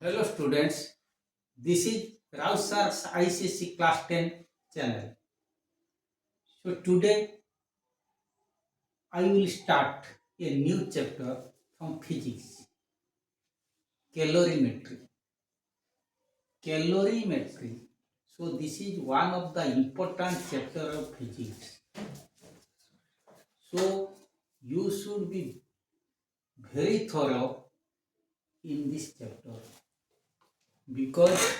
Hello students, this is Rao Sir's ICC Class 10 channel. So today I will start a new chapter from physics, calorimetry. Calorimetry. So this is one of the important chapter of physics. So you should be very thorough in this chapter because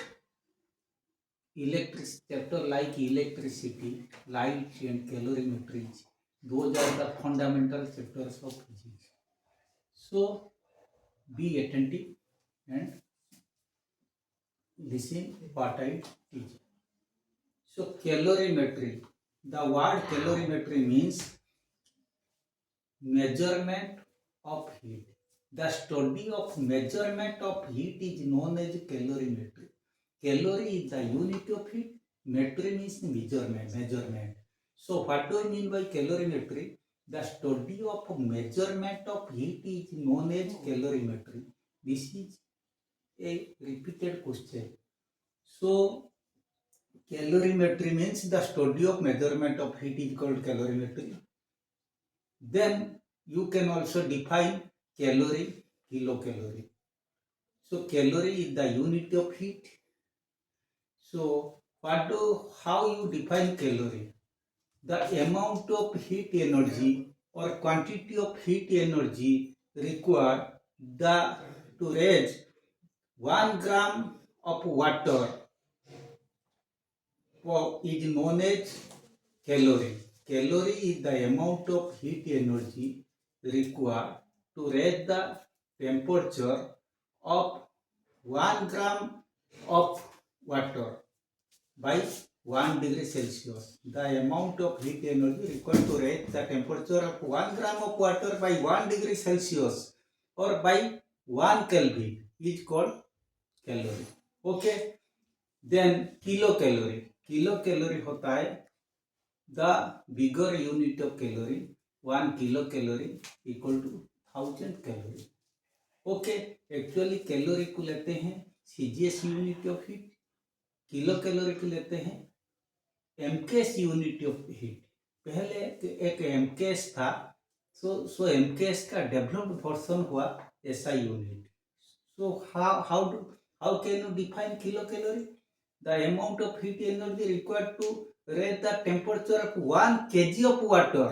chapter like electricity, light and calorimetry, those are the fundamental chapters of physics. So be attentive and listen what I teach. So calorimetry, the word calorimetry means measurement of heat. The study of measurement of heat is known as calorimetry. Calorie is the unit of heat. Metry means measurement. So what do I mean by calorimetry? The study of measurement of heat is known as calorimetry. This is a repeated question. So calorimetry means the study of measurement of heat is called calorimetry. Then you can also define calorie, kilocalorie. So calorie is the unit of heat. So how you define calorie? The amount of heat energy or quantity of heat energy required to raise 1 gram of water is known as calorie. Calorie is the amount of heat energy required to raise the temperature of 1 gram of water by 1 degree Celsius. The amount of heat energy required to raise the temperature of 1 gram of water by 1 degree Celsius or by 1 Kelvin is called calorie. Okay. Then kilocalorie. Kilocalorie होता है the bigger unit of calorie. 1 kilocalorie equal to 1000 calorie. Okay. Actually calorie को लेते हैं CGS unit of heat. Kilo calorie को लेते हैं MKS unit of heat. पहले एक एमकेएस था. सो एमकेएस का डेवलप्ड वर्जन हुआ SI unit. So how can you define kilo calorie? The amount of heat energy required to raise the temperature of 1 kg of water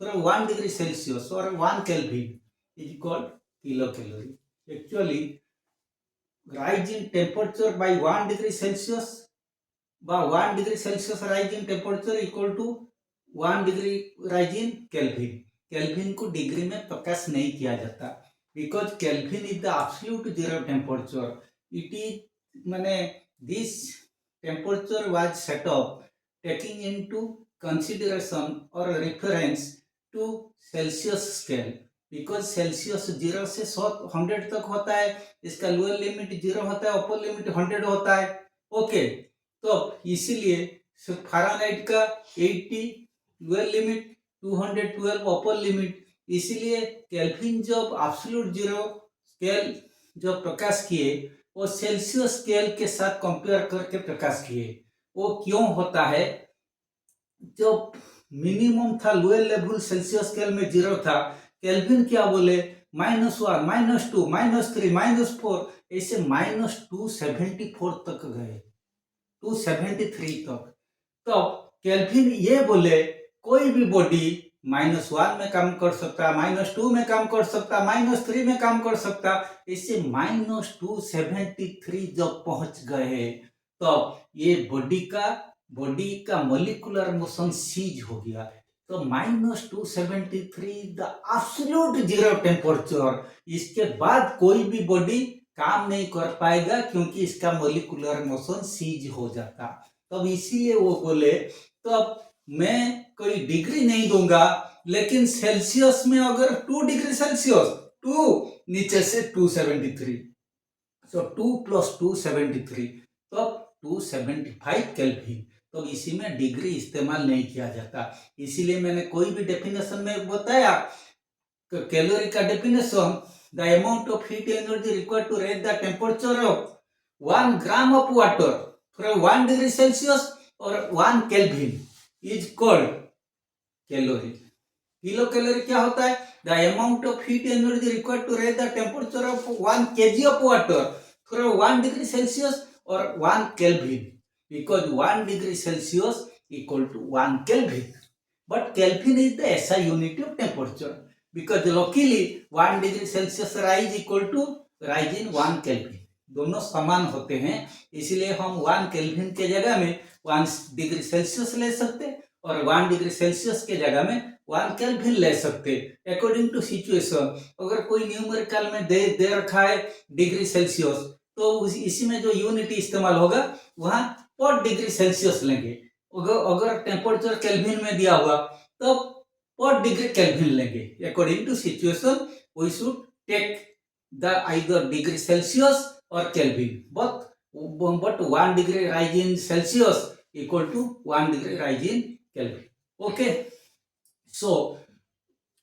for 1 degree Celsius or 1 Kelvin is called kilocalorie. Actually rise in temperature by 1 degree Celsius by 1 degree Celsius rise in temperature equal to 1 degree rise in Kelvin. Kelvin को degree में प्रकाश नहीं किया जाता because Kelvin is the absolute zero temperature. It is माने this temperature was set up taking into consideration or reference to Celsius scale. Because Celsius 0 से 100 तक होता है. इसका लोअर लिमिट 0 होता है, अपर लिमिट 100 होता है. ओके. तो इसीलिए फारेनहाइट का 80 लोअर लिमिट, 212 अपर लिमिट. इसीलिए केल्विन जब एब्सोल्यूट जीरो स्केल जो प्रकाश किए वो सेल्सियस स्केल के साथ कंपेयर करके प्रकाश किए. वो क्यों होता है? जो मिनिमम था लोअर लेवल सेल्सियस स्केल में 0 था. केल्विन क्या बोले? -1, -2, -3, -4 ऐसे -274 तक गए, 273 तक. तो केल्विन ये बोले कोई भी बॉडी -1 में काम कर सकता, -2 में काम कर सकता, -3 में काम कर सकता. इससे -273 जब पहुंच गए तो ये बॉडी का मोलिकुलर मोशन सीज हो गया. तो -273 द एब्सोल्यूट जीरो टेम्परेचर. इसके बाद कोई भी बॉडी काम नहीं कर पाएगा क्योंकि इसका मोलिकुलर मोशन सीज हो जाता. तब इसीलिए वो बोले तो मैं कोई डिग्री नहीं दूंगा, लेकिन सेल्सियस में अगर 2 डिग्री सेल्सियस, 2 नीचे से 273, सो 2 + 273 तो 275 केल्विन. तो इसी में डिग्री इस्तेमाल नहीं किया जाता. इसीलिए मैंने कोई भी डेफिनेशन में बताया कैलोरी का definition the amount of heat energy required to raise the temperature of 1 gram of water from 1 degree Celsius or 1 Kelvin is called calorie. Kilocalorie क्या होता है? The amount of heat energy required to raise the temperature of 1 kg of water from 1 degree Celsius or 1 Kelvin, because 1 degree Celsius equal to 1 Kelvin. But Kelvin is the SI unit of temperature, because luckily 1 degree Celsius rise equal to rise in 1 Kelvin. दोनों समान होते हैं, इसलिए हम 1 kelvin के जगह में 1 degree Celsius ले सकते और 1 डिग्री सेल्सियस के जगह में 1 केल्विन ले सकते अकॉर्डिंग टू सिचुएशन. अगर कोई न्यूमेरिकल में दे रखा है डिग्री सेल्सियस, तो इसी में जो यूनिट इस्तेमाल होगा वहां पर डिग्री सेल्सियस लेंगे. अगर टेम्परेचर केल्विन में दिया हुआ तो पर डिग्री केल्विन लेंगे. According to situation we should take the either degree Celsius or Kelvin, but 1 degree rise in Celsius equal to 1 degree rise in Kelvin. Okay, so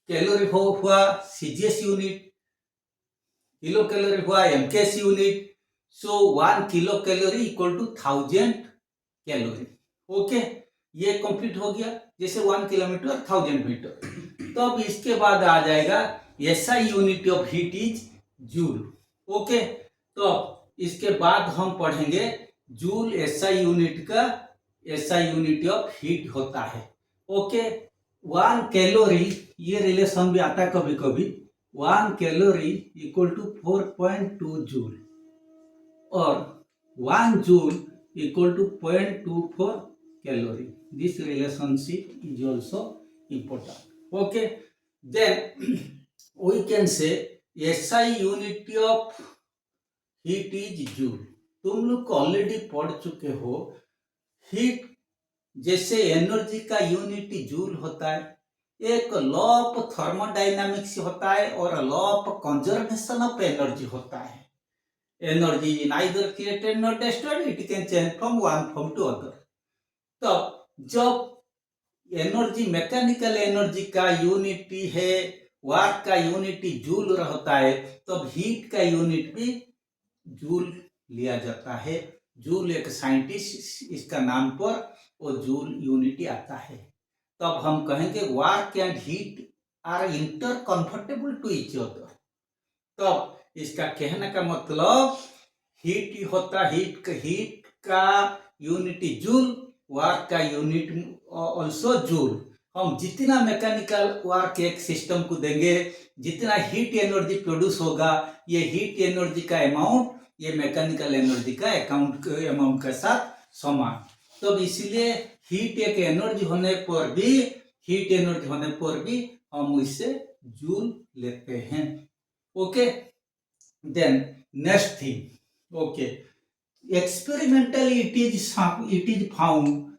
calorie हुआ CGS unit, kilocalorie हुआ MKS unit. So 1 kilocalorie equal to 1000 calorie. Okay, ये complete हो गया. जैसे 1 kilometre 1000 metre. तो अब इसके बाद आ जाएगा SI unit of heat is joule. Okay, तो इसके बाद हम पढ़ेंगे जूल एसआई यूनिट का एसआई यूनिट ऑफ हीट होता है. ओके, 1 कैलोरी, ये रिलेशन भी आता है कभी कभी. 1 कैलोरी इक्वल टू 4.2 जूल और 1 joule equal to 0.24 calorie. This relationship is also important. Okay, then we can say SI unit of heat is joule. तुम लोग ऑलरेडी पढ़ चुके हो. हीट जैसे एनर्जी का यूनिट जूल होता है, एक लॉ ऑफ थर्मोडायनामिक्स होता है और law of conservation of energy होता है. Energy is neither created not destroyed, it can change from one form to other. तब जब एनर्जी मैकेनिकल एनर्जी का यूनिट है, वर्क का यूनिट जूल रहता है, तब हीट का यूनिट भी जूल लिया जाता है. जूल एक साइंटिस्ट, इसका नाम पर वो जूल यूनिट आता है. तब हम कहेंगे work and heat are interconvertible to each other. तब इसका कहने का मतलब हीट होता, हीट का यूनिट जूल, वर्क का यूनिट ऑल्सो जूल. हम जितना मैकेनिकल वर्क एक सिस्टम को देंगे, जितना हीट एनर्जी प्रोड्यूस होगा, ये हीट एनर्जी का अमाउंट ये मैकेनिकल एनर्जी का अमाउंट के साथ समान. तो इसलिए हीट एक एनर्जी होने पर भी हम इसे जूल लेते हैं. Okay, then next thing. Okay, experimentally it is found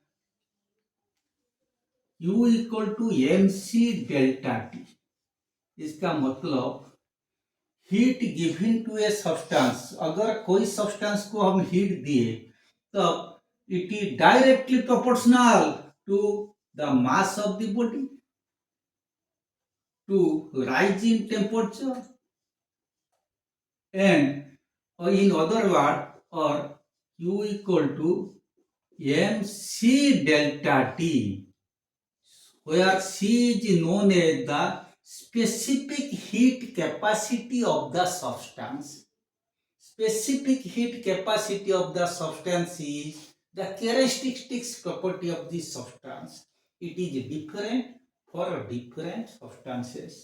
U equal to mc delta T. इसका मतलब heat given to a substance, अगर कोई सब्सटेंस को हम हीट दिए तब it is directly proportional to the mass of the body to rise in temperature and in other word और U equal to mc delta T, where C is known as the specific heat capacity of the substance. Specific heat capacity of the substance is the characteristics property of the substance. It is different for different substances.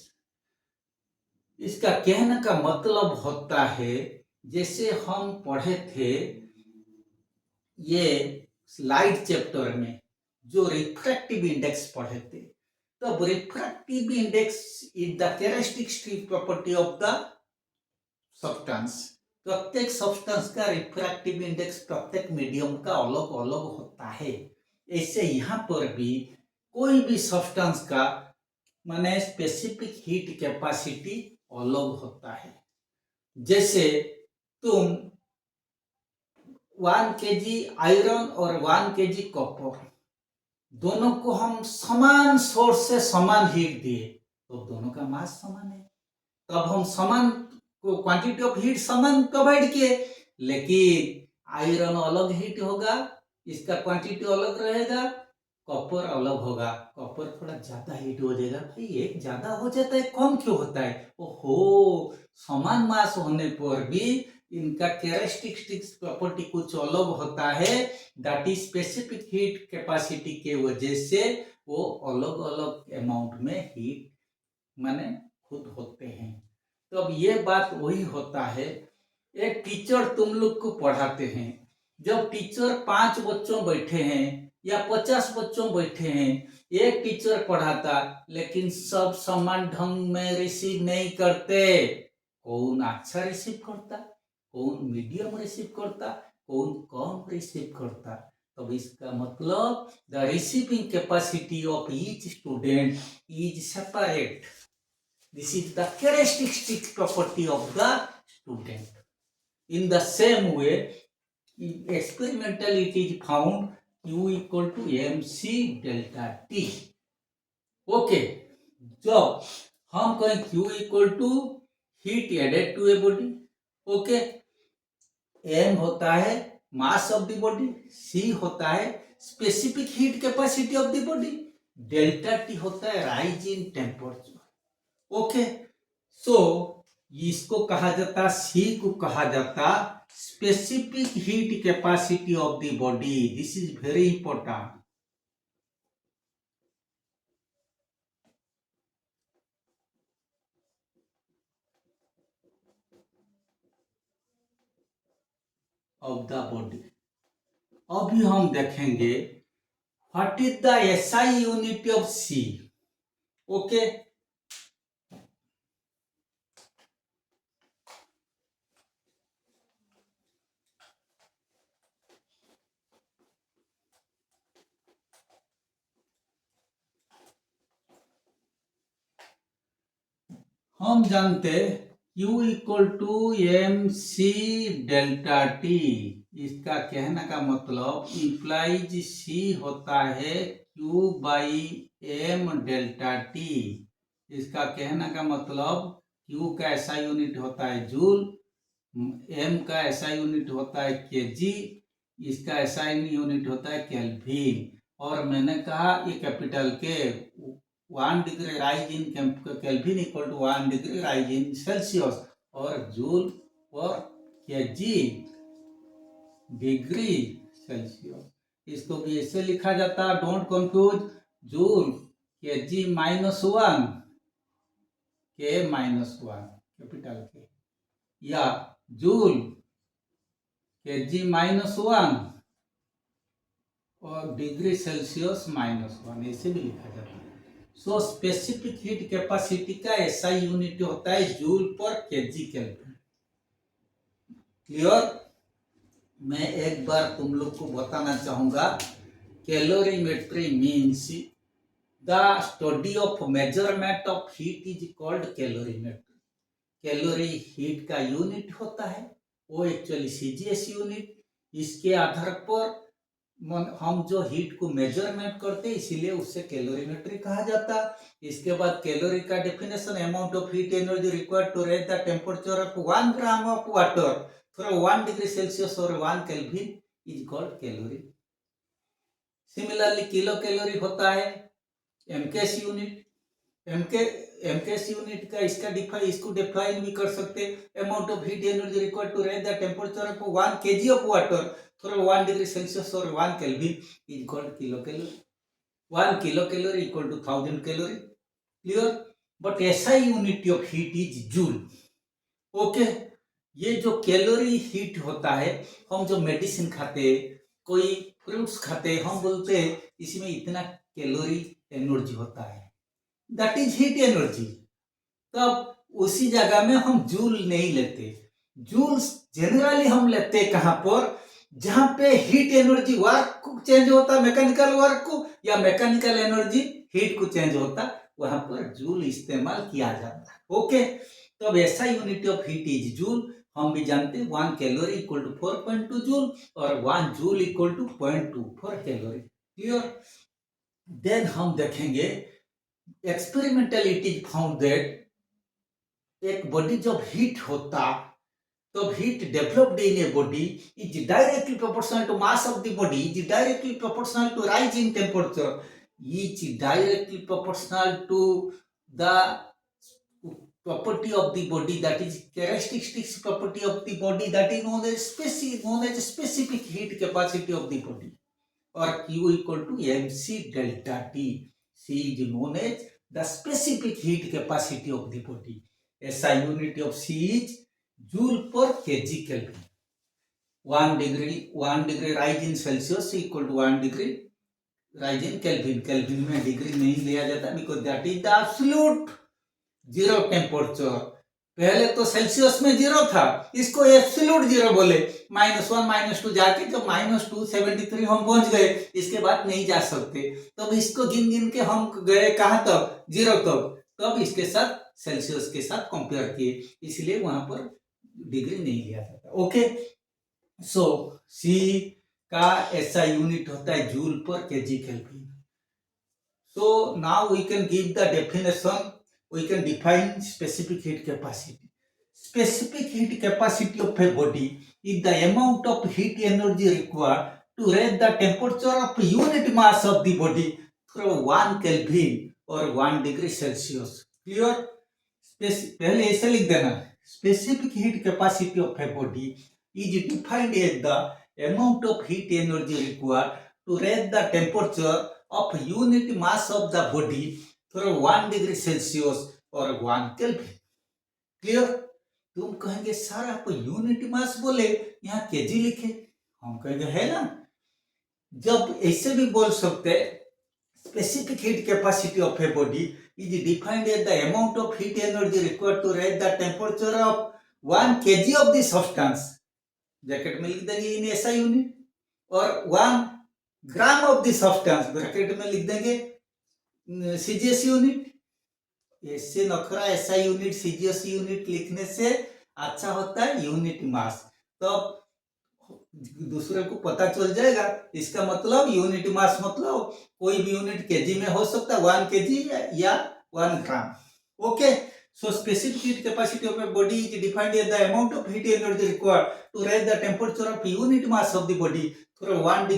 इसका कहने का मतलब होता है, जैसे हम पढ़े थे ये लाइट चैप्टर में जो रिफ्रैक्टिव इंडेक्स पढ़े थे, तो refractive index is the characteristic property of the substance. प्रत्येक सब्सटेंस का रिफ्रैक्टिव इंडेक्स प्रत्येक मीडियम का अलग अलग होता है. ऐसे यहाँ पर भी कोई भी सब्सटेंस का माने स्पेसिफिक हीट कैपेसिटी अलग होता है. जैसे तुम 1 kg आयरन और 1 kg कॉपर, दोनों को हम समान सोर्स से समान हीट दिए तो दोनों का मास समान है. तब हम समान क्वांटिटी ऑफ हीट समान प्रोवाइड किए, लेकिन आयरन अलग हीट होगा, इसका क्वांटिटी अलग रहेगा, कॉपर अलग होगा, कॉपर थोड़ा ज्यादा हीट हो जाएगा। भाई एक ज्यादा हो जाता है, कम क्यों होता है? ओहो, समान मास होने पर भी इनका कैरेक्टरिस्टिक्स प्रॉपर्टी कुछ अलग होता है, that is specific heat capacity के वजह से वो अलग अलग अमाउंट में हीट माने खुद होते हैं। तो अब ये बात वही होता है, एक टीचर तुम लोग को पढ़ाते हैं, जब टीचर 5 बच्चों बैठे हैं या 50 बच्चों बैठे हैं, एक टीचर पढ़ाता लेकिन सब समान ढंग में रिसीव नहीं करते, कौन अच्छा रिसीव करता, कौन मीडियम रिसीव करता, कौन कम रिसीव करता। तो इसका मतलब the receiving capacity of each student is separate, this is the characteristic property of the student. In the same way, experimentally it is found Q equal to mc delta T. Okay, जब हम कहें Q equal to heat added to a body, okay, M होता है mass of the body, C होता है specific heat capacity of the body, delta T होता है rise in temperature. Okay, so इसको कहा जाता, सी को कहा जाता specific heat capacity of the body. This is very important. Of the body. अभी हम देखेंगे what is the SI unit of C. Okay, हम जानते Q equal to M C delta T. इसका कहने का मतलब इम्प्लाइज C होता है Q by M delta T. इसका कहने का मतलब Q का ऐसा यूनिट होता है जूल, M का ऐसा यूनिट होता है केजी, इसका ऐसा यूनिट होता है केल्विन। और मैंने कहा ये कैपिटल के 1 degree rise in kelvin equal to 1 degree rise in Celsius, और joule per KG degree Celsius. इसको भी ऐसे लिखा जाता, डोंट कंफ्यूज, जूल केजी -1 के -1 कैपिटल के, या जूल केजी -1 और डिग्री सेल्सियस -1, ऐसे भी लिखा जाता है। सो स्पेसिफिक हीट कैपेसिटी का ऐसा यूनिट होता है joule per kg kelvin. Clear? मैं एक बार तुम लोग को बताना चाहूंगा, calorimetry means the study of measurement of heat is called calorimetry. Calorie heat का यूनिट होता है, वो एक्चुअली सीजीएस यूनिट। इसके आधार पर हम जो हीट को मेजरमेंट करते हैं, इसीलिए उससे कैलोरीमेट्री कहा जाता। इसके बाद कैलोरी का definition, amount of heat energy required to raise the temperature of 1 gram of water for 1 degree Celsius और 1 kelvin is called calorie. Similarly kilo calorie होता है एमकेएस यूनिट। एमकेएस यूनिट का इसको डिफाइन भी कर सकते, amount of heat energy required to raise the temperature of 1 KG of water for 1 degree Celsius और 1 kelvin is called kilo calorie. 1 kilo calorie equal to 1000 calorie. Clear? But ऐसा unit of heat is joule. Okay, ये जो calorie heat होता है, हम जो medicine खाते, कोई फ्रूट्स खाते, हम बोलते हैं इसमें इतना कैलोरी एनर्जी होता है, दैट इज हीट एनर्जी। तब उसी जगह में हम जूल नहीं लेते। जूल जनरली हम लेते कहां पर, जहां पे हीट एनर्जी वर्क को चेंज होता, मैकेनिकल वर्क को, या मैकेनिकल एनर्जी हीट को चेंज होता, वहां पर जूल इस्तेमाल किया जाता है। ओके, तो अब ऐसा unit of heat is joule. हम भी जानते हैं 1 कैलोरी इक्वल टू 4.2 जूल और 1 joule equal to 0.24 calorie. Clear? Then हम देखेंगे experimentally it is found that एक बॉडी जब हीट होता तब heat developed in a body is directly proportional to mass of the body is directly proportional to rise in temperature is directly proportional to the property of the body, that is characteristics property of the body, that is known as specific heat capacity of the body, or Q equal to mc delta T. C is known as the specific heat capacity of the body. SI unit of C is joule per kg Kelvin. 1 degree rise in Celsius equal to 1 degree rise in Kelvin. Kelvin में degree नहीं लिया जाता because that is the absolute zero temperature. पहले तो Celsius में zero था, इसको absolute zero बोले. -1 -2 जाके जब -273 हम पहुंच गए, इसके बाद नहीं जा सकते. तब इसको गिन गिन के हम गए कहाँ तक? जीरो तक. तब इसके साथ सेल्सियस के साथ कंपेयर किए, इसलिए वहां पर डिग्री नहीं लिया जाता. ओके, सो सी का ऐसा यूनिट होता है joule per kg kelvin. So now we can give the definition. We can define specific heat capacity. Specific heat capacity of a body is the amount of heat energy required to raise the temperature of unit mass of the body from 1 Kelvin or 1 degree Celsius. Clear? पहले ऐसे लिख देना. Specific heat capacity of a body is defined as the amount of heat energy required to raise the temperature of unit mass of the body from 1 degree Celsius और 1 Kelvin. Clear? तुम कहेंगे sir आप unit mass बोले, यहाँ KG लिखे. हम कहेंगे है ना. जब ऐसे भी बोल सकते, specific heat capacity of a body is defined as the amount of heat energy required to raise the temperature of 1 kg of the substance. Bracket में लिख देंगे इन ऐसा यूनिट, और 1 gram of the substance bracket में लिख देंगे CGS unit. ऐसे नखरा ऐसा यूनिट सीजीएस यूनिट लिखने से अच्छा होता है यूनिट मास. तो दूसरे को पता चल जाएगा. इसका मतलब यूनिट मास मतलब कोई भी यूनिट केजी में हो सकता है, 1 kg या 1 gram. Okay, so specific heat capacity of a body is defined as the amount of heat energy required to raise the temperature of unit mass of the body from 1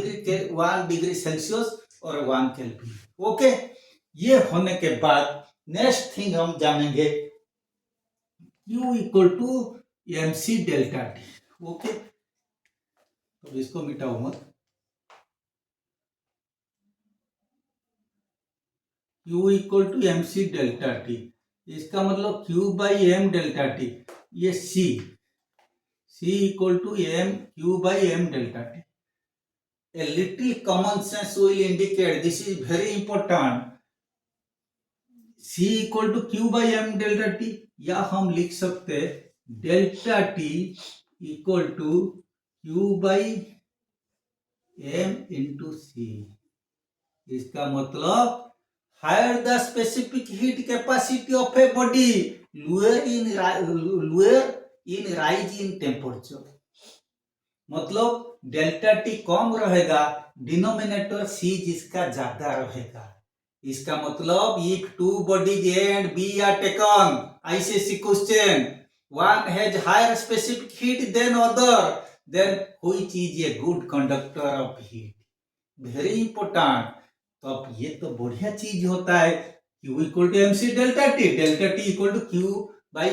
degree Celsius और 1 kelvin. Okay, ये होने के बाद next thing हम जानेंगे Q equal to mc delta T. Okay, तो इसको मिटाओ मत. Q equal to mc delta T, इसका मतलब Q by m delta T. ये C equal to m Q by m delta T. A little common sense will indicate this is very important. C equal to Q by M delta T, या हम लिख सकते delta T equal to Q by M into C. इसका मतलब higher the specific heat capacity of a body lower in rise in temperature. मतलब delta T कम रहेगा, denominator सी जिसका ज्यादा रहेगा. इसका मतलब if two bodies A and B are taken, ICSE question, one has higher specific heat than other, then which is a good conductor of heat? Very important. तो अब ये तो बढ़िया चीज होता है. Q equal to mc delta T equal to Q by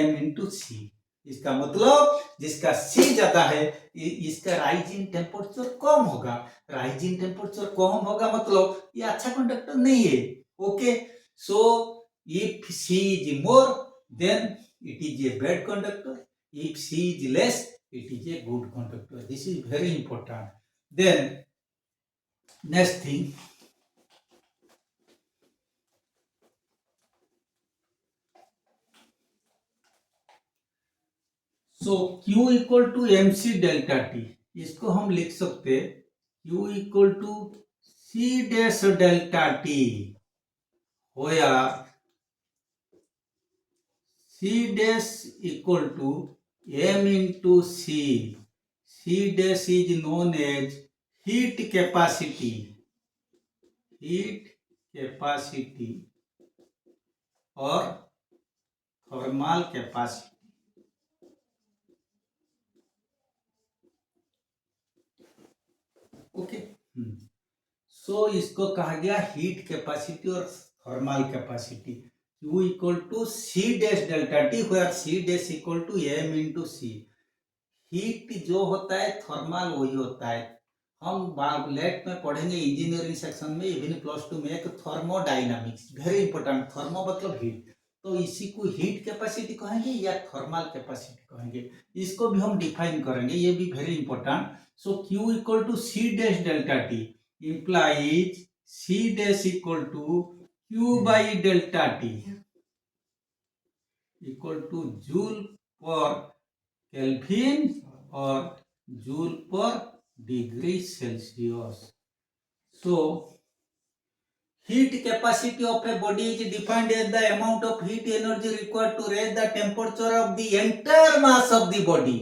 m into C. इसका मतलब जिसका C ज्यादा है इसका राइज इन टेम्परेचर कम होगा. राइज इन टेम्परेचर कम होगा मतलब ये अच्छा कंडक्टर नहीं है. Okay, so if C is more then it is a bad conductor. If C is less it is a good conductor. This is very important. Then next thing, so Q equal to mc delta T, इसको हम लिख सकते Q equal टू C dash delta T, होया C dash equal to m into C. C dash is known as heat capacity. Heat capacity और thermal capacity. Okay, so इसको कहा गया हीट कैपेसिटी और thermal capacity. Q equal to C dash delta T, where C dash equal to M into C. Heat जो होता है thermal वही होता है। हम लेट में पढ़ेंगे इंजीनियरिंग सेक्शन में, इवन +2 में, एक थर्मोडाइनामिक्स, वेरी इंपॉर्टेंट। थर्मो मतलब हीट, तो इसी को हीट कैपेसिटी कहेंगे या थर्मल कैपेसिटी कहेंगे, इसको भी हम डिफाइन करेंगे, ये भी very important. So Q equal to C dash delta T implies C dash equal to Q by delta T equal to joule per kelvin और joule per degree Celsius. So heat capacity of a body is defined as the amount of heat energy required to raise the temperature of the entire mass of the body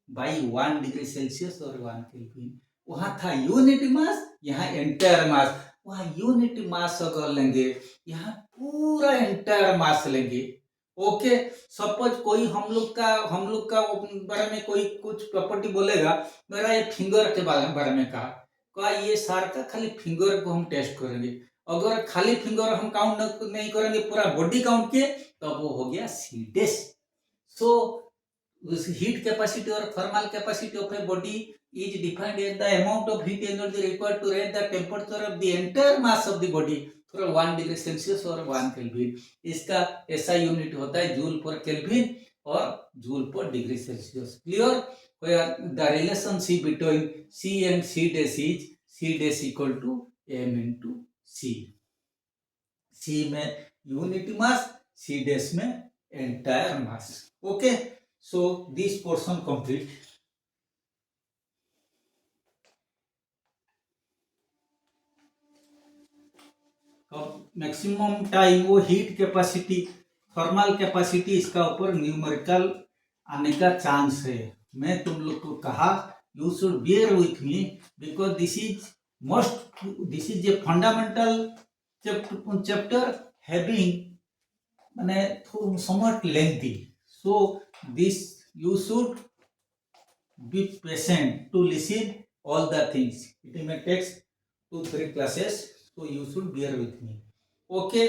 by 1 degree Celsius और 1 Kelvin। वहां था unit mass, यहाँ entire mass. वहां unit mass अगर लेंगे, यहाँ पूरा entire mass लेंगे। ओके, सपोज कोई हम लोग का बारे में कोई कुछ प्रॉपर्टी बोलेगा, मेरा ये फिंगर के बारे में कहा ये सार का खाली फिंगर को हम टेस्ट करेंगे। अगर खाली फिंगर हम काउंट नहीं करेंगे, पूरा बॉडी काउंट किए, तब वो हो गया C dash. So heat capacity or thermal capacity of a body is defined as the amount of heat energy required to raise the temperature of the entire mass of the body for 1 degree Celsius और 1 kelvin. इसका ऐसा unit होता है joule per kelvin और joule per degree Celsius. Clear? where the relationship between C and C dash is C dash equal to m into C। C में unit mass, C dash में entire mass. Okay, so this portion complete। Maximum time वो heat capacity, thermal capacity, इसका ऊपर numerical आने का chance है। मैं तुम लोग को कहा you should beer with me because this is a fundamental chapter having माने somewhat lengthy, so this you should be patient to listen all the things. It may take 2-3 classes, so you should bear with me। Okay,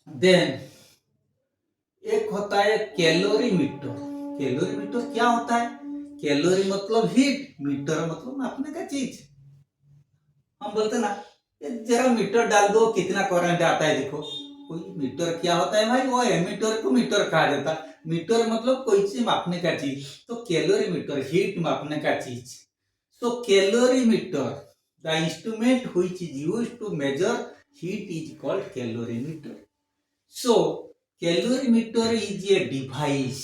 then एक होता है calorie metre. Calorie metre क्या होता है? Calorie मतलब heat, metre मतलब मापने का चीज। हम बोलते ना जरा मीटर डाल दो कितना करंट आता है देखो। कोई मीटर क्या होता है भाई? वो एमीटर को मीटर कहा जाता है। मीटर मतलब कोई चीज मापने का चीज, तो कैलोरी मीटर हीट मापने का चीज। So calorimeter, the instrument which is used to measure heat is called calorimeter. So calorimeter is a device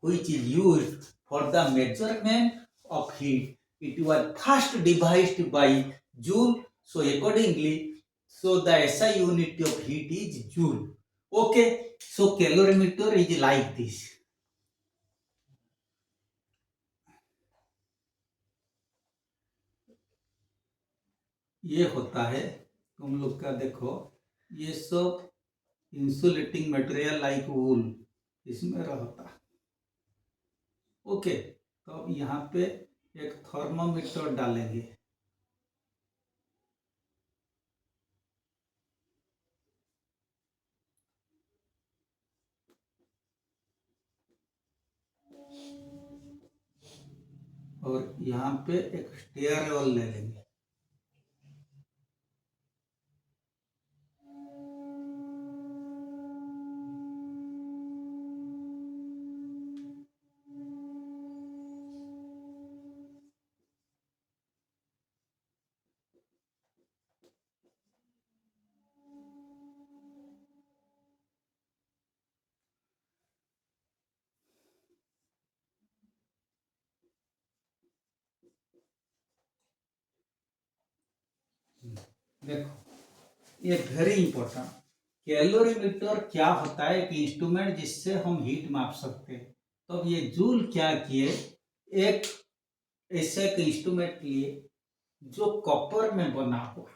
which is used for the measurement of heat. It was first devised by Joule, so accordingly, so the SI unit of heat is joule। Okay, so calorimeter is like this। ये होता है तुम लोग का, देखो ये सब insulating material like वूल इसमें रहता। ओके, तो अब यहाँ पे एक थर्मोमीटर डालेंगे। और यहाँ पे एक स्टेयर रोल ले लेंगे। देखो ये वेरी इंपॉर्टेंट। कैलोरीमीटर क्या होता है? एक इंस्ट्रूमेंट जिससे हम हीट माप सकते हैं। तो अब ये जूल क्या किए, एक ऐसे एक इंस्ट्रूमेंट लिए जो कॉपर में बना हुआ।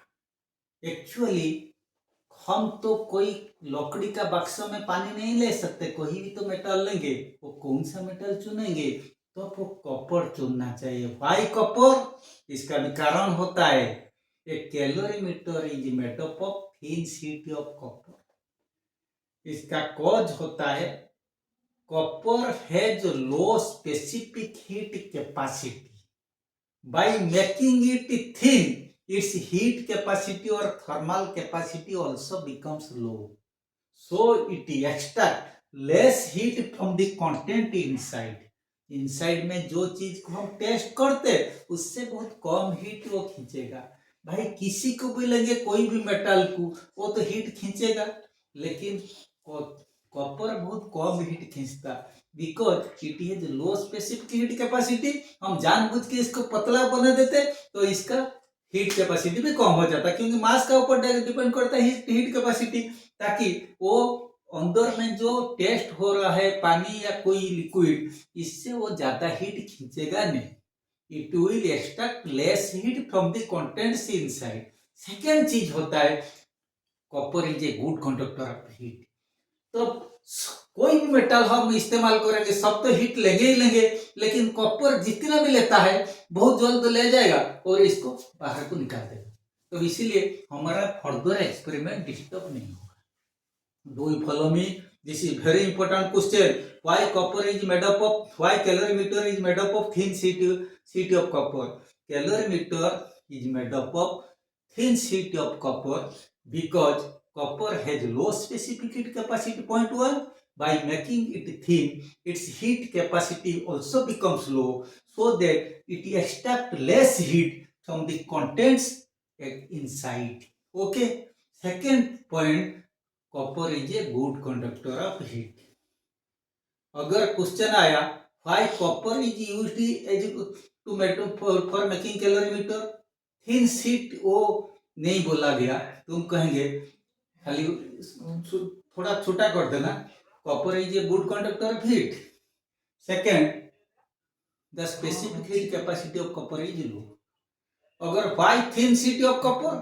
एक्चुअली हम तो कोई लकड़ी का बक्सा में पानी नहीं ले सकते, कोई भी तो मेटल लेंगे, वो कौन सा मेटल चुनेंगे, तो वो कॉपर चुनना चाहिए। Why copper? इसका भी कारण होता है, a calorimeter is made up of thin sheet of copper. इसका कॉज होता है copper has low specific heat capacity, by making it thin its heat capacity or thermal capacity also becomes low, so it extract less heat from the content inside में जो चीज को हम test करते उससे बहुत कम हीट वो खींचेगा। भाई किसी को भी लेंगे कोई भी मेटल को, वो तो हीट खींचेगा, लेकिन कॉपर बहुत कम हीट खींचता, because it has low specific heat capacity. हम जानबूझ के इसको पतला बना देते तो इसका हीट कैपेसिटी भी कम हो जाता, क्योंकि मास का ऊपर डिपेंड करता है हीट कैपेसिटी, ताकि वो अंदर में जो टेस्ट हो रहा है पानी या कोई लिक्विड, इससे वो ज्यादा हीट खींचेगा नहीं। It will extract less heat from the contents inside. Second चीज होता है copper is a good conductor of heat. तो कोई भी मेटल हम इस्तेमाल करेंगे सब तो हीट लेंगे ही लेंगे, लेकिन कॉपर जितना भी लेता है बहुत जल्द ले जाएगा और इसको बाहर को निकाल देगा, तो इसीलिए हमारा फर्दर एक्सपेरिमेंट डिस्टर्ब नहीं होगा। Do you follow me? This is very important question. Why copper is made up of, why calorimeter is made up of thin sheet of copper? Calorimeter is made up of thin sheet of copper because copper has low specific heat capacity, point 1. By making it thin, its heat capacity also becomes low, so that it extracts less heat from the contents inside. Okay. Second point, copper is a good conductor of heat. अगर question आया why copper is used as to metal for making calorimeter, thin sheet वो नहीं बोला गया, तुम कहेंगे खाली थोड़ा छोटा कर देना, copper is a good conductor of heat. Second, the specific heat capacity of copper is low. अगर why thin sheet of copper,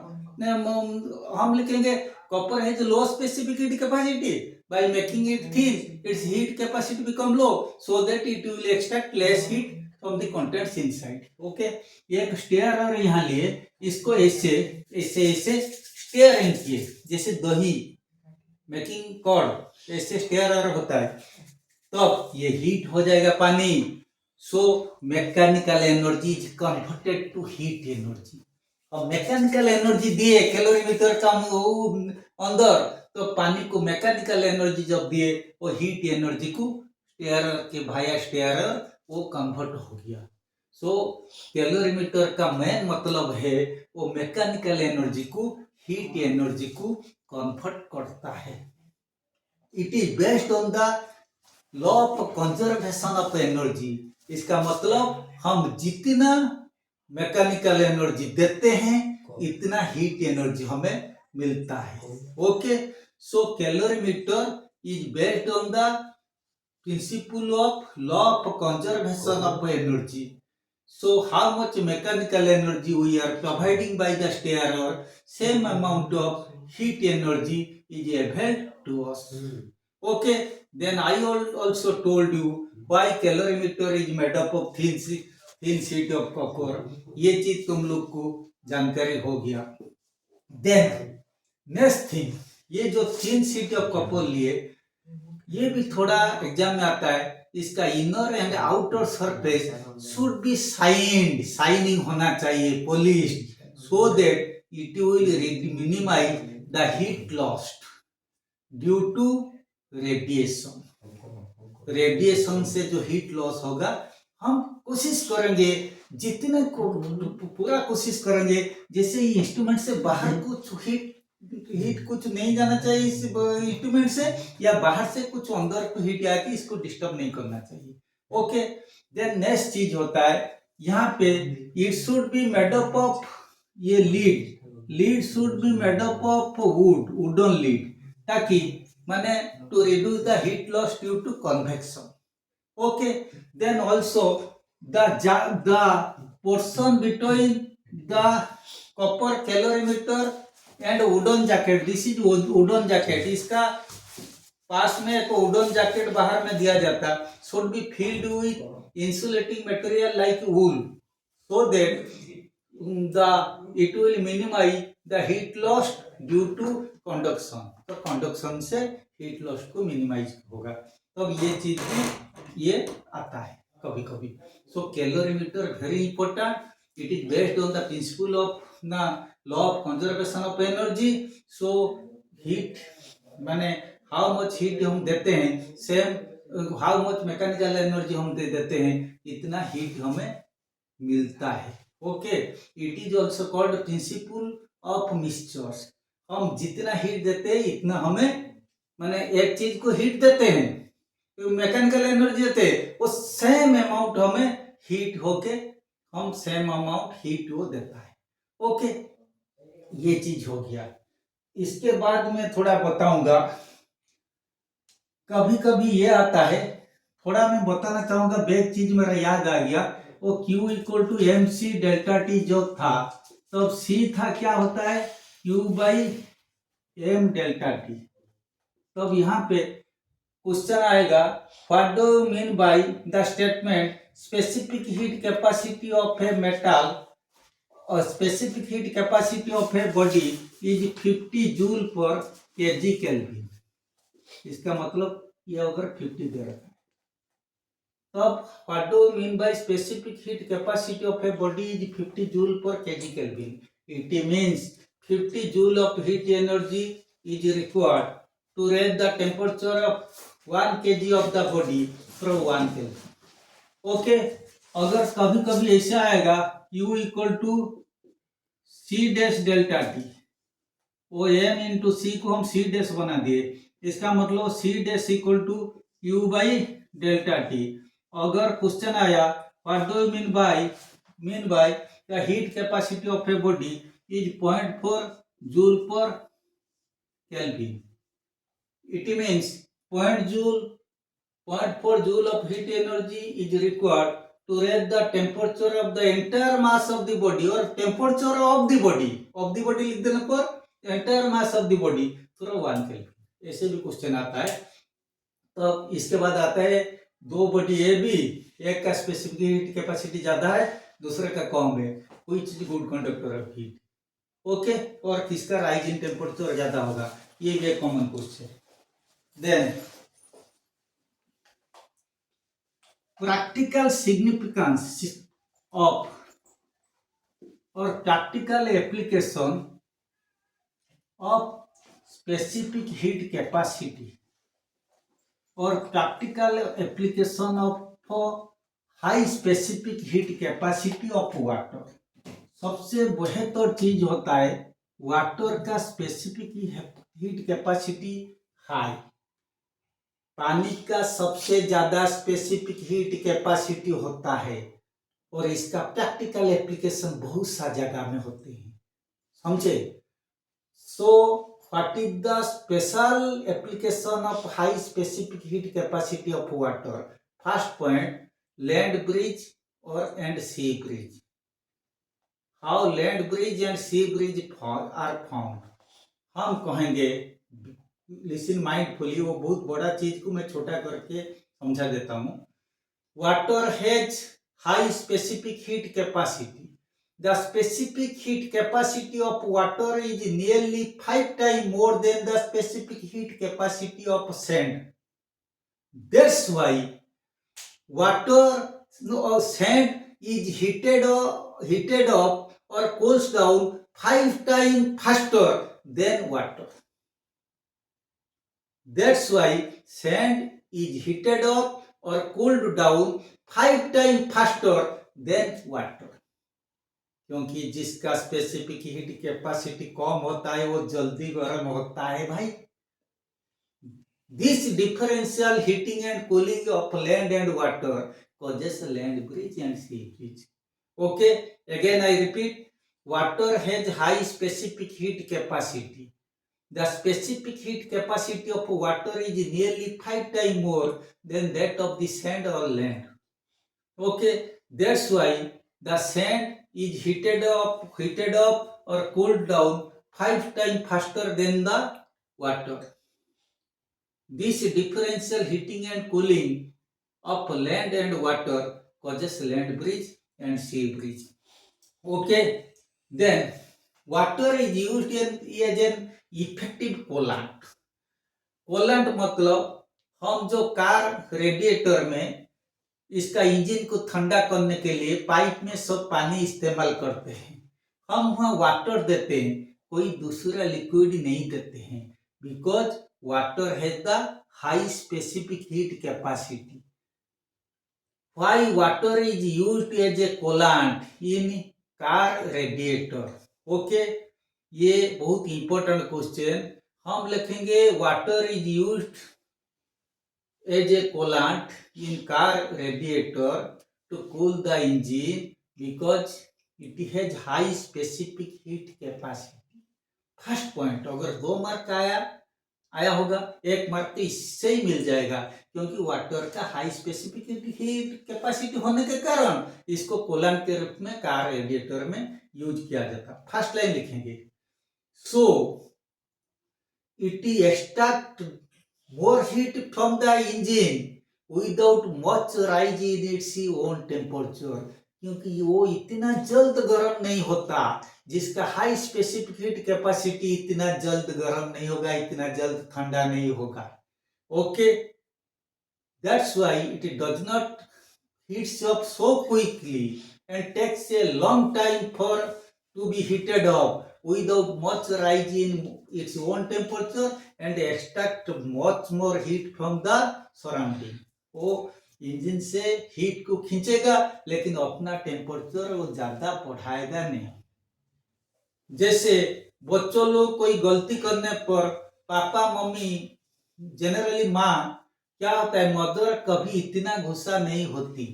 हम लिखेंगे copper has low specific heat capacity, by making it thin its heat capacity become low, so that it will extract less heat from the contents inside. Okay, ये एक stair यहाँ लिए, इसको ऐसे ऐसे ऐसे स्टेयरिंग किए, जैसे दही मेकिंग कॉर्ड ऐसे स्टेयर होता है, तब ये हीट हो जाएगा पानी। So mechanical energy is converted to heat energy. और मैकेनिकल एनर्जी दिए कैलोरीमीटर का अंदर, तो पानी को मैकेनिकल एनर्जी जब दिए वो हीट एनर्जी को स्टेयर के भाया स्टेयर वो कन्वर्ट हो गया। सो कैलोरीमीटर का मेन मतलब है वो मैकेनिकल एनर्जी को हीट एनर्जी को कन्वर्ट करता है। It is based on the law of conservation of energy. इसका मतलब हम जितना मैकेनिकल एनर्जी देते हैं इतना हीट एनर्जी हमें मिलता है। Okay, so calorimeter is based on the principle of law of conservation of energy. So how much mechanical energy we are providing by the stirrer, same amount of heat energy is available to us. Okay, then I also told you why calorimeter is made up of thin sheet of copper. ये चीज तुम लोग को जानकारी हो गया। Then next thing, ये जो thin sheet of copper लिए, ये भी थोड़ा एग्जाम में आता है, इसका inner and outer surface should be shining होना चाहिए, polished, so that it will minimize the heat lost due to radiation. Radiation से जो हीट लॉस होगा, हम कोशिश करेंगे जितने को पूरा कोशिश करेंगे जैसे ये इंस्ट्रूमेंट से बाहर कुछ हीट कुछ नहीं जाना चाहिए इस इंस्ट्रूमेंट से, या बाहर से कुछ अंदर को हीट आके इसको डिस्टर्ब नहीं करना चाहिए। ओके, देन नेक्स्ट चीज होता है यहाँ पे it should be made up of, ये lid should be made up of wooden lid, ताकि माने to reduce the heat loss due to convection. Okay, then also the portion between the copper calorimeter and wooden jacket, this is wooden jacket, इसका पास में एक wooden jacket बाहर में दिया जाता, should be filled with insulating material like wool so that it will minimize the heat loss due to conduction. तो conduction से हीट लॉस को मिनिमाइज होगा। तो ये चीज भी ये आता है कभी कभी। So calorimeter very important, it is based on the principle of ना law of conservation of energy. So heat माने हाउ मच हीट हम देते हैं, same how much mechanical energy हम दे देते हैं, इतना हीट हमें मिलता है। Okay, it is also called principle of mixtures. हम जितना हीट देते हैं इतना हमें, माने एक चीज को हीट देते हैं, तो मैकेनिकल एनर्जी देते हैं, वो सेम अमाउंट हमें हीट होके हम सेम अमाउंट हीट वो देता है। ओके, ये चीज हो गया। इसके बाद में थोड़ा बताऊंगा, कभी कभी ये आता है, थोड़ा मैं बताना चाहूंगा, बेग चीज मेरा याद आ गया, वो Q equal to M C delta T जो था, तो अब C था, क्या होता है Q by M delta T. तो अब यहाँ पे क्वेश्चन आएगा, what do you mean by the statement specific heat capacity of a metal और specific heat capacity of a body is 50 joule per kg kelvin. इसका मतलब ये अगर 50 दे रखा है, तब what do you mean by specific heat capacity of a body is 50 joule per kg kelvin. It means 50 joule of heat energy is required to raise the temperature of 1 kg of the body from 1 Kelvin. Okay, अगर कभी कभी ऐसा आएगा U equal to C dash delta T, वो M into C को हम C dash बना दिए, इसका मतलब C dash equal to U by delta T. अगर क्वेश्चन आया what do you mean by the heat capacity of a body is 0.4 joule per kelvin, it means 0.4 joule of heat energy is required to raise the temperature of the entire mass of the body, or temperature of the body लिख देने पर entire mass of the body थोड़ा 1 kelvin. ऐसे भी question आता है। तो इसके बाद आता है दो बॉडी ए बी, एक का स्पेसिफिक हीट कैपेसिटी ज्यादा है, दूसरे का कम है, which is good conductor of heat. Okay, और किसका राइज इन टेम्परेचर ज्यादा होगा, ये भी एक common question. Then practical significance of or practical application of specific heat capacity or practical application of high specific heat capacity of water। सबसे बेहतर चीज होता है वाटर का स्पेसिफिक हीट कैपेसिटी हाई, पानी का सबसे ज्यादा स्पेसिफिक हीट कैपेसिटी होता है, और इसका प्रैक्टिकल एप्लीकेशन बहुत सा जगह में होते हैं, समझे। So what is the special application of high specific heat capacity of water. First point, land breeze और and sea breeze. How land breeze and sea breeze are found. हम कहेंगे, लिसन माइंडफुली, वो बहुत बड़ा चीज को मैं छोटा करके समझा देता हूँ। Water has high specific heat capacity. The specific heat capacity of water is nearly 5 times more than the specific heat capacity of sand. That's why sand is heated up or cools down 5 times faster than water. That's why sand is heated up or cooled down 5 times faster than water. क्योंकि जिसका specific heat capacity कम होता है वो जल्दी गर्म होता है भाई। This differential heating and cooling of land and water causes land breeze and sea breeze. Okay, again I repeat, water has high specific heat capacity. The specific heat capacity of water is nearly 5 times more than that of the sand or land. Okay, that's why the sand is heated up or cooled down 5 times faster than the water. This differential heating and cooling of land and water causes land breeze and sea breeze. Okay, then water is used as an effective coolant. Coolant मतलब हम जो car radiator में इसका engine को ठंडा करने के लिए पाइप में सब पानी इस्तेमाल करते हैं, हम वहाँ वाटर देते हैं, कोई दूसरा लिक्विड नहीं देते हैं, because water has the high specific heat capacity. Why water is used as a coolant in car radiator. Okay, ये बहुत इंपॉर्टेंट क्वेश्चन. हम लिखेंगे water is used as a coolant in car radiator to cool the engine because it has high specific heat capacity. First point. अगर 2 mark आया होगा, 1 mark तो इससे ही मिल जाएगा, क्योंकि वाटर का हाई स्पेसिफिक हीट कैपेसिटी होने के कारण इसको कूलेंट के रूप में कार रेडिएटर में यूज किया जाता. फर्स्ट लाइन लिखेंगे. सो it extract more heat from the engine without much rise in its own temperature. क्योंकि वो इतना जल्द गर्म नहीं होता, जिसका हाई स्पेसिफिक हीट कैपेसिटी इतना जल्द गर्म नहीं होगा, इतना जल्द ठंडा नहीं होगा. Okay, that's why it does not heats up so quickly and takes a long time for to be heated up without much rise in its own temperature and extract much more heat from the surrounding. वो engine से heat को खींचेगा, लेकिन अपना temperature वो ज्यादा बढ़ाएगा नहीं. जैसे बच्चों लोग कोई गलती करने पर पापा मम्मी, जनरली माँ, क्या होता है, मदर कभी इतना गुस्सा नहीं होती.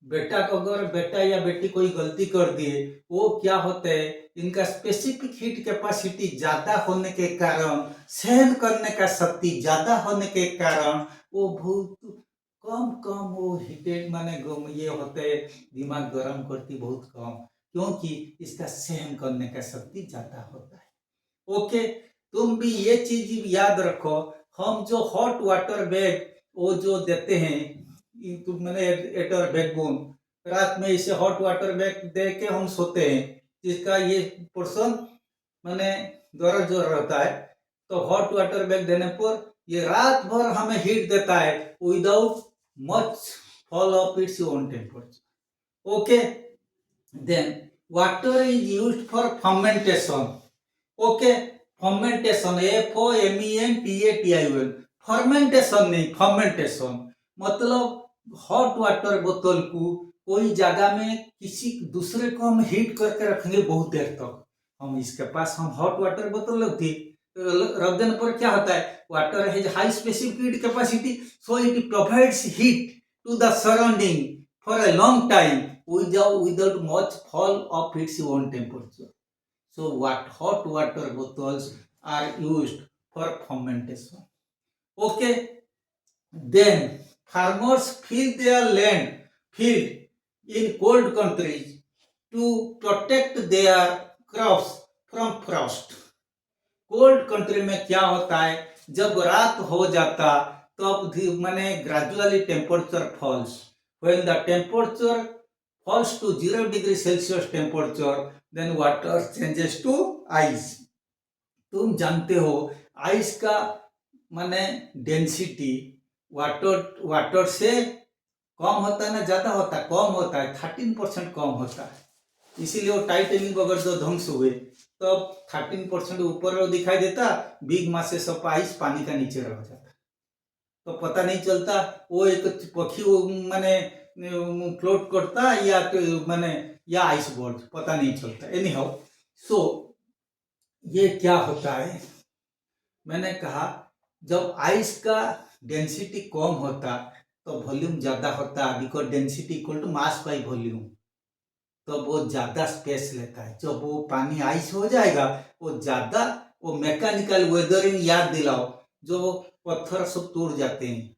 बेटा को अगर बेटा या बेटी कोई गलती कर दिए, वो क्या होता है, इनका स्पेसिफिक हीट कैपेसिटी ज्यादा होने के कारण, सहन करने का शक्ति ज्यादा होने के कारण वो बहुत कम वो हीटेड माने ये होते है, दिमाग गर्म करती बहुत कम, क्योंकि इसका सहन करने का शक्ति ज्यादा होता है. ओके, तुम भी ये चीज याद रखो. हम जो हॉट वाटर बैग वो जो देते हैं, मैंने एटर बैकबोन, रात में इसे हॉट वाटर बैग दे के हम सोते हैं, जिसका ये पोर्शन मैंने द्वारा जो रहता है, तो हॉट वाटर बैग देने पर ये रात भर हमें हीट देता है without much fall of its own temperature. Okay, then water is used for fermentation. Okay, fermentation, FORMENTATION, fermentation नहीं, फर्मेंटेशन मतलब हॉट वाटर बोतल को कोई जगह में किसी दूसरे को हम हीट करके रखेंगे बहुत देर तक. हम इसके पास हम हॉट वाटर बोतल रख देने पर क्या होता है, water has high specific heat capacity, so it provides heat to the surrounding for a long time without much fall of its own temperature. So what hot water bottles are used for fermentation. Okay, then farmers fill their land field in cold countries to protect their crops from frost. Cold country में क्या होता है, जब रात हो जाता तब माने gradually temperature falls. When the temperature falls to 0 degree Celsius temperature, then water changes to ice. तुम जानते हो आइस का माने डेंसिटी वाटर से कम होता है ना ज्यादा होता है, कम होता है, 13% कम होता है. इसीलिए वो टाइटेनिक अगर जो ध्वंस हुए तो 13% ऊपर दिखाई देता, बिग मास से सब आइस पानी का नीचे रह जाता, तो पता नहीं चलता वो एक पक्षी माने फ्लोट करता या तो माने या आइस बोर्ड, पता नहीं चलता. एनी हाउ, सो ये क्या होता है, मैंने कहा जब आइस का डेंसिटी कम होता तो वॉल्यूम ज्यादा होता, because density equal to mass by volume, तो वो ज्यादा स्पेस लेता है. जब वो पानी आइस हो जाएगा वो ज्यादा, वो मैकेनिकल वेदरिंग याद दिलाओ, जो पत्थर सब टूट जाते हैं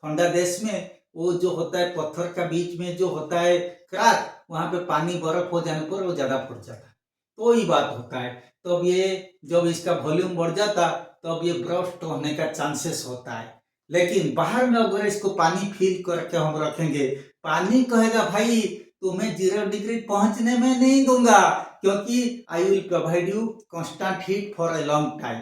ठंडा देश में, वो जो होता है पत्थर का बीच में जो होता है क्रैक, वहां पे पानी बर्फ हो जाने पर वो ज्यादा फट जाता है. तो ही बात होता है। तब ये जब इसका वॉल्यूम बढ़ जाता तब ये ब्रस्ट होने का चांसेस होता है। लेकिन बाहर में अगर इसको पानी फिल करके हम रखेंगे, पानी कहेगा भाई तुम्हें 0 डिग्री पहुंचने में नहीं दूंगा, क्योंकि I will provide you constant heat for a long time.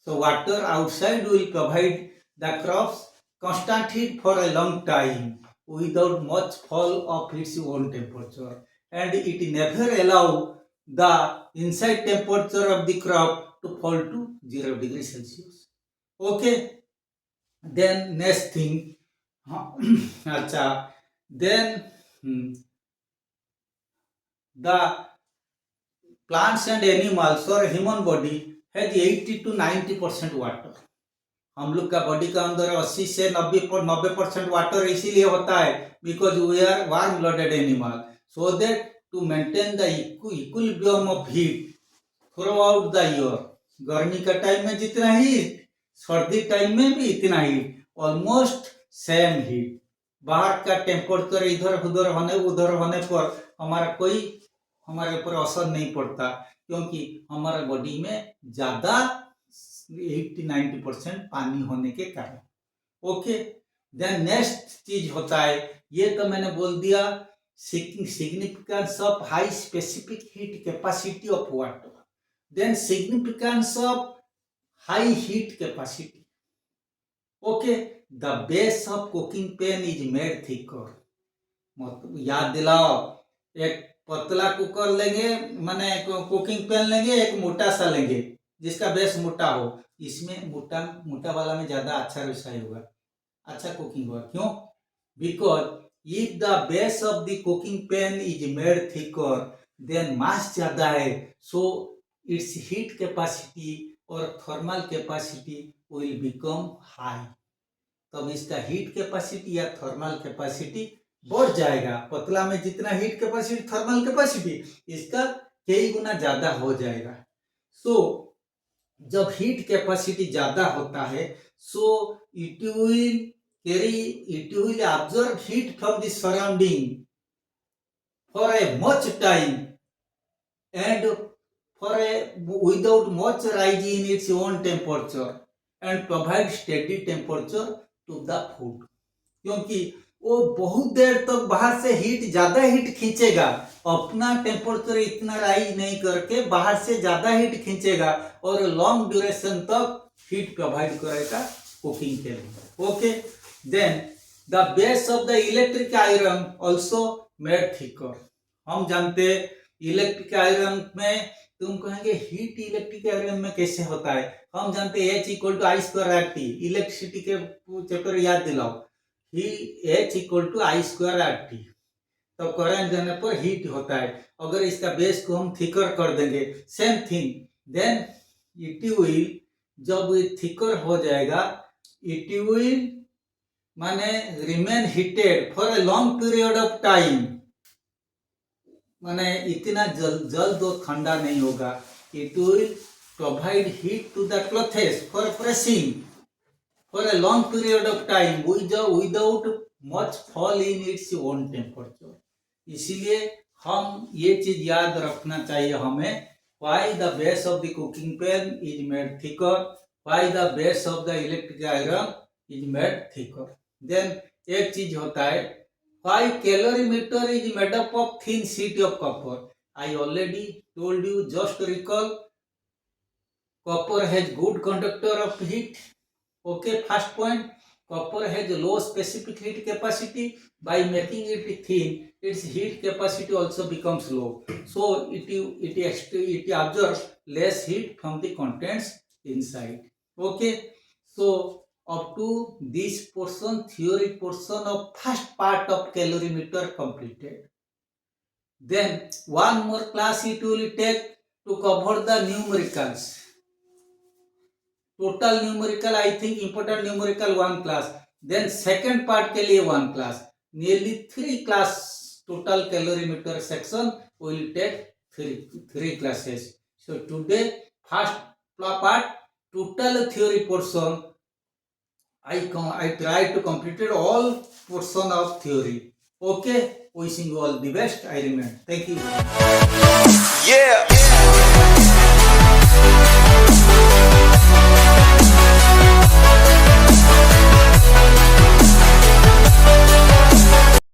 So water outside will provide the crops constant heat for a long time without much fall of its own temperature, and it never allow the inside temperature of the crop to fall to 0 degree Celsius. Okay, then next thing, acha, then the plants and animals or human body has 80 to 90% water. हम लोग का body का अंदर 80 से 90% water इसीलिए होता है because we are warm blooded animal, so that to maintain the equilibrium of heat throughout the year. गर्मी का टाइम में जितना हीट, सर्दी टाइम में भी इतना हीट, ऑलमोस्ट सेम हीट। बाहर का टेम्परेचर इधर उधर होने पर हमारे ऊपर असर नहीं पड़ता, क्योंकि हमारे बॉडी में ज्यादा 80-90% पानी होने के कारण। ओके, देन नेक्स्ट चीज होता है, ये तो मैंने बोल दिया significance of high specific heat capacity of water, then significance of high heat capacity. Okay, the base of cooking pan is made thicker. मतलब याद दिलाओ, एक पतला कुकर लेंगे, माने कुकिंग पैन लेंगे, एक मोटा सा लेंगे जिसका बेस मोटा हो। इसमें मोटा वाला में ज्यादा अच्छा रिसाई होगा, अच्छा कुकिंग होगा। क्यों? Because if the base of the cooking pan is made thicker, then mass ज्यादा है, सो इट्स हीट कैपेसिटी और thermal capacity will become high. तब इसका हीट कैपेसिटी या थर्मल कैपेसिटी बढ़ जाएगा। पतला में जितना हीट कैपेसिटी थर्मल कैपेसिटी, इसका कई गुना ज्यादा हो जाएगा। सो जब हीट कैपेसिटी ज्यादा होता है, so it will absorb heat from the surrounding for a much time and without much rise in its own temperature and provide steady temperature to the food। क्योंकि वो बहुत देर तक बाहर से ज्यादा हीट खींचेगा, अपना टेम्परेचर इतना राइज नहीं करके बाहर से ज्यादा हीट खींचेगा और लॉन्ग ड्यूरेशन तक हीट प्रोवाइड करेगा कुकिंग के लिए। Okay, then the base of the electric iron also made thicker. हम जानते इलेक्ट्रिक आयरन में, तुम कहेंगे हीट इलेक्ट्रिक आयरन में कैसे होता है? हम जानते H=I²RT। इलेक्ट्रिसिटी के चैप्टर याद दिलाओ, H=I²RT। तो करंट देने पर हीट होता है। अगर इसका बेस को हम थिकर कर देंगे, same thing, then it will, जब थिकर हो जाएगा, इट विल माने remain heated for a long period of time. माने इतना जल्द वो ठंडा नहीं होगा। It will provide heat to the clothes for pressing for a long period of time without much fall in its own temperature। इसीलिए हम ये चीज याद रखना चाहिए हमें, why the base of the cooking pan is made thicker, why the base of the electric iron is made thicker। then एक चीज होता है, why calorimeter is made up of thin sheet of copper। I already told you, just recall, copper has good conductor of heat। Okay, first point, copper has low specific heat capacity. By making it thin, its heat capacity also becomes low, so it absorbs less heat from the contents inside। Okay, so up to this portion, theory portion of first part of calorimeter completed। Then one more class it will take to cover the numericals। Total numerical, I think important numerical 1 class, then second part के लिए 1 class, nearly 3 class total calorimeter section will take 3 classes. So today first part total theory portion, I try to complete all portion of theory। Okay, wishing you all the best. I remain. Thank you. Yeah.